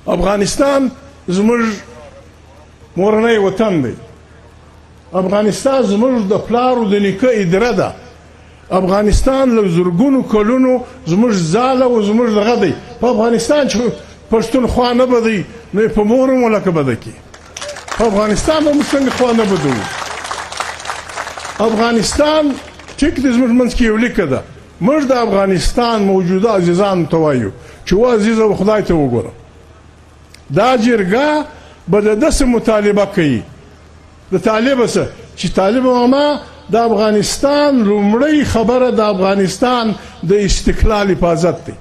افغانستان زموږ مورنی وطن دی. افغانستان زموږ د پلارو د نیکه اداره ده. افغانستان له زرګونو کلونو زموږ ځاله او زموږ دغه دی. په افغانستان چې پښتونخوا نه بدی نو په مور ملک بده کی. په افغانستان هم څنګه خوا نه بدو. افغانستان ټیک د زموږ منځ کې یو لیکه ده. موږ د افغانستان موجوده عزیزانو ته وایو چې و عزیزه خدای ته وګوره. دا جرګه به د داسې مطالبه کوي د طالبه څه چې طالب ماما د افغانستان لومړی خبره د افغانستان د استقلال حفاظت دی.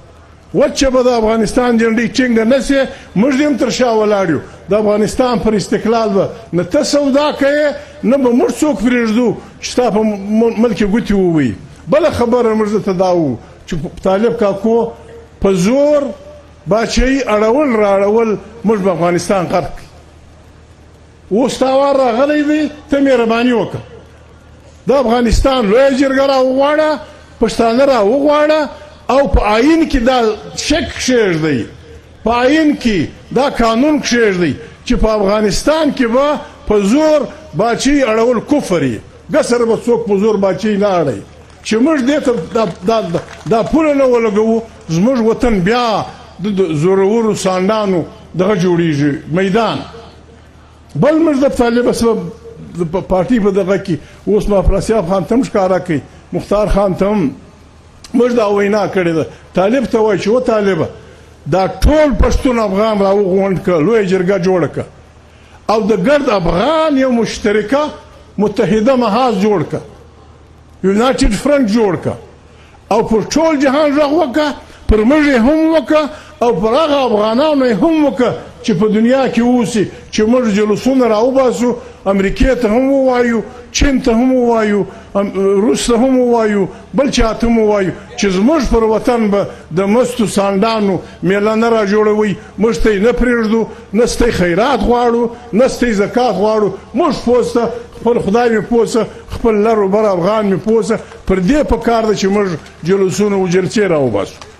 وچه به د افغانستان جنډۍ ټینګه نه سي موږ هم تر شا ولاړ یو. د افغانستان پر استقلال به نه ته سودا کوې نه به موږ څوک پرېږدو چې ستا په ملک کې ګوتې ووهي. بله خبره موږ درته دا وو چې طالب کاکو په زور باچهي اړول راړول موږ به افغانستان غرق کړي. اوس تا وار راغلی دی ته مهرباني وکړه د افغانستان لویه جرګه راوغواړه پښتانه راوغواړه او په آیین کې دا شک کښېږدئ په آیین کې دا قانون کښېږدئ چې په افغانستان کې به په زور باچهي اړول کفر یي. ګسره به څوک په زور باچهي نه اړوي چې موږ دې ته دا پوله نه ولګوو زموږ وطن بیا د زورورو سانډانو دغه جوړیږي میدان. بل موږ د طالب پارټي په دغه کې اوس افراسیاب خان ته هم ښکاره کوي مختار خان ته هم موږ دا وینا کړې ده. طالب ته وایي چې و طالبه دا ټول پښتون افغان راوغونډ کړه لویه جرګه جوړه کړه او د ګرد افغان یو مشترکه متحده محاذ جوړ کړه یونایټډ فرنټ جوړ کړه او پر ټول جهان غږ وکړه پر موږ یې هم وکړه او پر هغه افغانانو یې هم وکړه چې په دنیا کې اوسي چې موږ جلوسونه راوباسو امریکې ته هم ووایو چین ته هم ووایو روس ته هم ووایو بل چا ته هم ووایو چې زموږ پر وطن به د مستو سانډانو میله نه را جوړوئ. موږ ته یې نه پرېږدو نه ستۍ خیرات غواړو نه ستۍ زکات غواړو. موږ پوسته خپل خدای مې پوسه خپل لر و بر افغان مې پوسه پر دې پکار ده چې موږ جلوسونه و جلسې راوباسو.